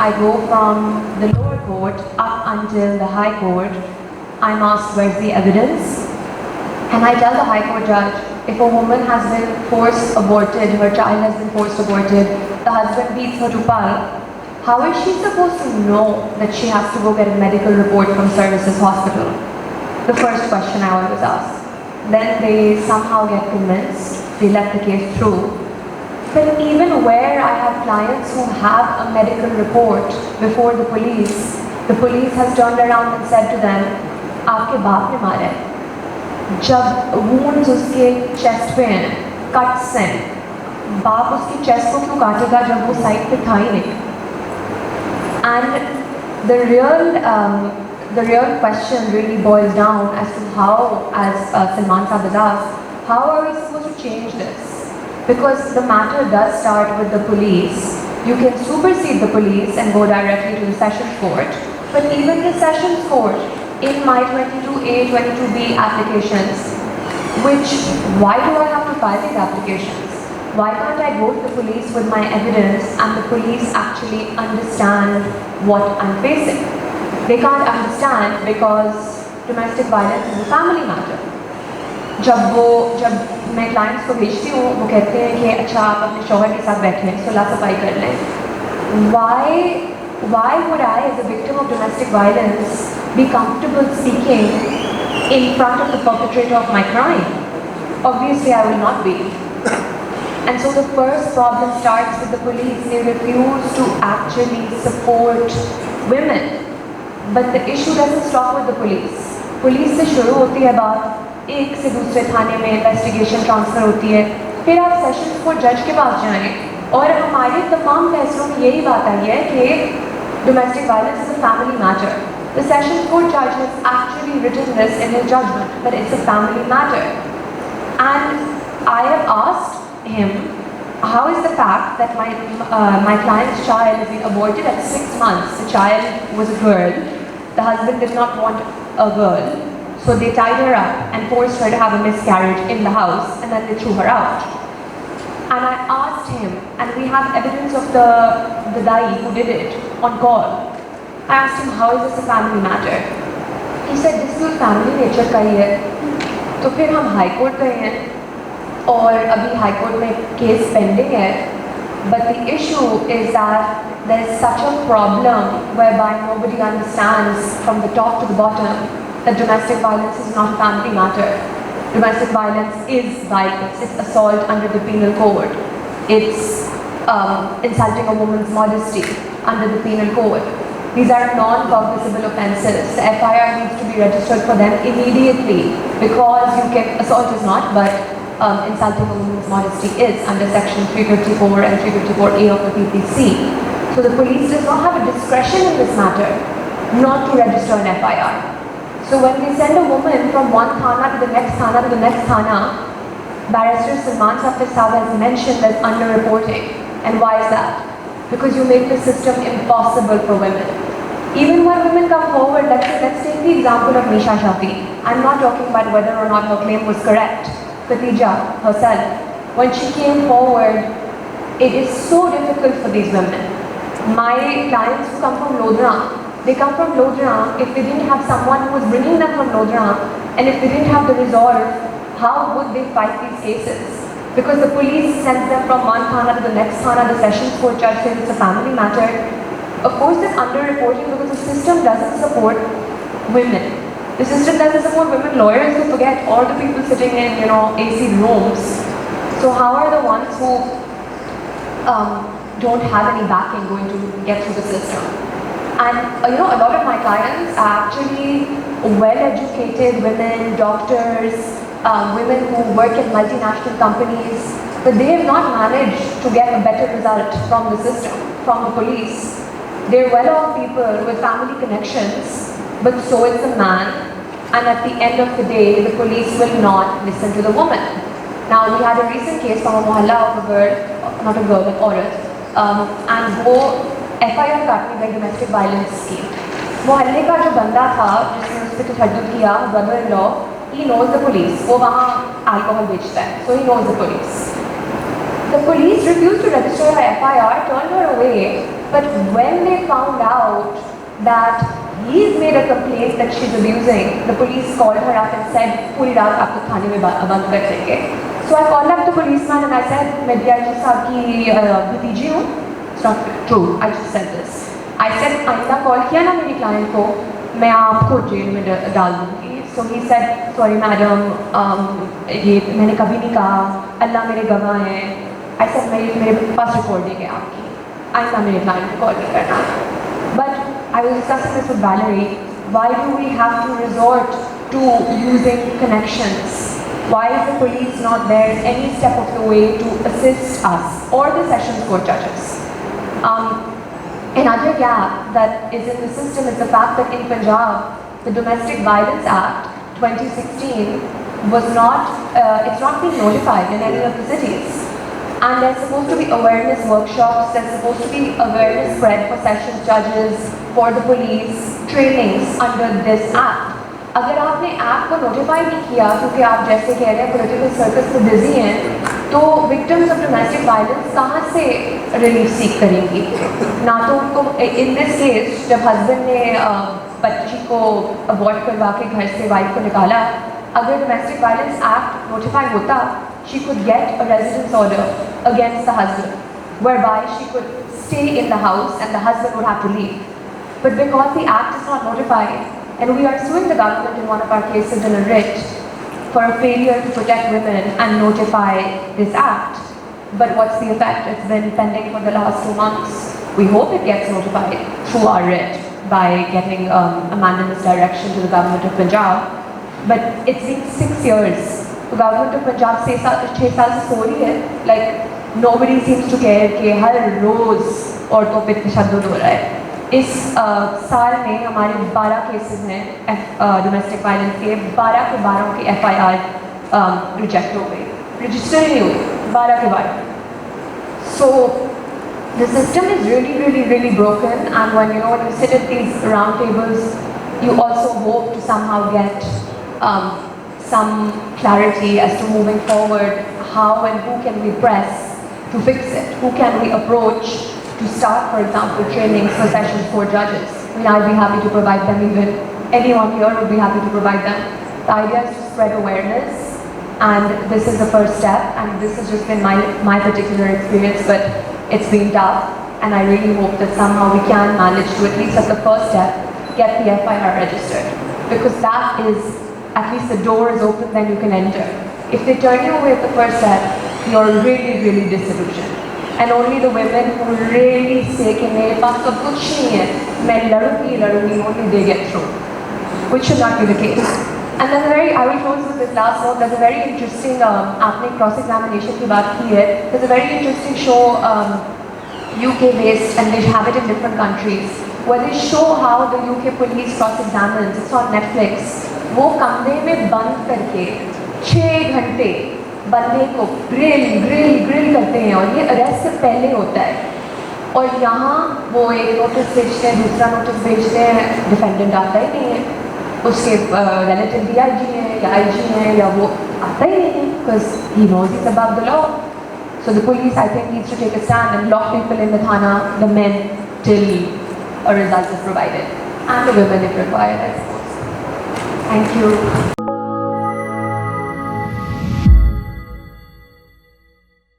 I go from the lower court up until the high court. I'm asked, where's the evidence? And I tell the high court judge, if a woman has been forced aborted, her child has been forced aborted, the husband beats her to pulp, how is she supposed to know that she has to go get a medical report from Services Hospital? The first question I always ask. Then they somehow get convinced, they let the case through. But even where I have clients who have a medical report before the police has turned around and said to them, आपके बाप ने मारा है. जब wounds उसके chest पे हैं, cuts हैं, बाप उसकी chest को क्यों काटेगा जब वो side पे था ही नहीं? And the real question really boils down as to how, as Salman Saab has asked, how are we supposed to change this? Because the matter does start with the police. You can supersede the police and go directly to the sessions court, but even the sessions court, in my 22A, 22B applications, why do I have to file these applications? Why can't I go to the police with my evidence and the police actually understand what I'm facing? They can't understand because domestic violence is a family matter. जब मैं clients को भेजती हूँ, वो कहते हैं कि अच्छा आप अपने शौहर के साथ बैठें, सुलह सफाई कर लें. Why would I, as a victim of domestic violence, be comfortable speaking in front of the perpetrator of my crime? Obviously, I will not be. And so the first problem starts with the police. They refuse to actually support women. But the issue doesn't stop with the police. Police से शुरू होती है बात, एक से दूसरे थाने में investigation transfer होती है, फिर आप सेशंस कोर्ट जज के पास जाएं और हमारे तमाम फैसलों में यही बात आई है कि domestic violence is a family matter. The sessions court judge has actually written this in his judgment, that it's a family matter. And I have asked him, how is the fact that my client's child has been aborted at 6 months? The child was a girl. The husband did not want a girl, so they tied her up and forced her to have a miscarriage in the house, and then they threw her out. And I asked him, and we have evidence of the dai who did it on call. I asked him, how is this a family matter? He said, dispute family nature का ही है. तो फिर हम high court गए हैं और अभी high court में केस पेंडिंग है. But the issue is that there is such a problem whereby nobody understands from the top to the bottom that domestic violence is not a family matter. Domestic violence is violence. It's assault under the penal code. It's insulting a woman's modesty under the penal code. These are non-cognizable offences. The FIR needs to be registered for them immediately because assault is not, but insulting a woman's modesty is under section 354 and 354A of the PPC. So the police does not have a discretion in this matter not to register an FIR. So when they send a woman from one thana to the next thana to the next thana, Barrister Salman Saab has mentioned there's underreporting. And why is that? Because you make the system impossible for women. Even when women come forward, let's take the example of Nisha Shafi. I'm not talking about whether or not her claim was correct. Khatija herself, when she came forward, it is so difficult for these women. My clients who come from Lodra, they come from Lodra. If they didn't have someone who was bringing them from Lodra, and if they didn't have the resolve, how would they fight these cases? Because the police sends them from one thana to the next thana, the sessions court judge says it's a family matter. Of course there's underreporting because the system doesn't support women. The system doesn't support women lawyers, to forget all the people sitting in, AC rooms. So how are the ones who don't have any backing going to get through the system? And a lot of my clients are actually well-educated women, doctors, women who work in multinational companies, but they have not managed to get a better result from the system, from the police. They're well-off people with family connections, but so is the man, and at the end of the day, the police will not listen to the woman. Now, we had a recent case from a mohalla of a girl, not a girl, an aurat, and वो FIR काटने गई domestic violence scheme. मोहल्ले का जो बंदा था जिसने उस पर तशद्दुद किया, brother-in-law, he knows the police. वो वहाँ alcohol बेचता है, so he knows the police. The police refused to register her FIR, turned her away, But when they found out that he's made a complaint that she's abusing, the police called her up and said, "Puri raat aapko thane mein band kar denge." So I called up the policeman and I said, "मैं DIG साहब की भतीजी हूँ." It's not true. I just said this. I said, "आइंदा call किया ना मेरी client को, मैं आपको जेल में डाल दूँगी." So he said, "Sorry madam, ये मैंने कभी नहीं कहा, अल्लाह मेरे गवाह हैं." I said, मेरे पास रिकॉर्डिंग है आपकी, आइंदा मेरे क्लाइंट को कॉल नहीं करना. But I was discussing this with Valerie. Why do we have to resort to using connections? Why is the police not there any step of the way to assist us or the sessions court judges? Another gap that is in the system is the fact that in Punjab, the Domestic Violence Act 2016 was not, it's not being notified in any of the cities. And there's supposed to be awareness workshops, there's supposed to be awareness spread for sessions judges, for the police, trainings under this act. अगर आपने app को notify नहीं किया क्योंकि आप जैसे कह रहे हैं पॉलिटिकल सर्कस में बिजी हैं, तो विक्टिम्स ऑफ डोमेस्टिक वायलेंस कहाँ से रिलीफ सीख करेंगी? ना तो उनको इन दिस केस जब हस्बैंड ने बच्ची को अबॉर्ट करवा के घर से वाइफ को निकाला, अगर डोमेस्टिक वायलेंस एक्ट नोटिफाई होता, she could get a residence order against the husband, whereby she could stay in the house and the husband would have to leave. But because the act is not notified, and we are suing the government in one of our cases in a writ for a failure to protect women and notify this act. But what's the effect? It's been pending for the last 2 months. We hope it gets notified through our writ by getting a mandamus direction to the government of Punjab. But it's been 6 years. The government of Punjab 6 saal se so rahi hai. Like nobody seems to care कि हर रोज औरतों पे तशद्दुद हो रहा है. इस साल में हमारे 12 केसेस हैं डोमेस्टिक वायलेंस के, 12 के 12 की FIR रिजेक्ट हो गई, रजिस्टर ही नहीं हुई, 12 के 12. So the system is really broken, and when you sit at these round tables, you also hope to somehow get some clarity as to moving forward, how and who can we press to fix it, who can we approach to start, for example, trainings for sessions court judges. I mean, I'd be happy to provide them, even anyone here would be happy to provide them. The idea is to spread awareness, and this is the first step, and this has just been my particular experience, but it's been tough, and I really hope that somehow we can manage to, at least at the first step, get the FIR registered, because that is, at least the door is open, then you can enter. If they turn you away at the first step, you're really disillusioned. And only the women who really say कि मेरे पास सब कुछ नहीं है, मैं लड़ूंगी, only they get through, which should not be the case. And then I will close with this last note. There's a very interesting, आपने cross-examination की बात की है. There's a very interesting show, UK-based, and they have it in different countries, where they show how the UK police cross-examines. It's on Netflix. वो कमरे में बंद करके 6 घंटे बंदे को ग्रिल करते हैं, और ये अरेस्ट से पहले होता है. और यहाँ वो एक नोटिस भेजते हैं, दूसरा नोटिस भेजते हैं, डिफेंडेंट आता ही नहीं है, उसके रिलेटिव DIG हैं या IG हैं, या वो आता ही नहीं है, because he knows he's above the law. So the police, I think, needs to take a stand and lock people in the thana, the men, till a result is provided, and the women if required, I suppose. Thank you.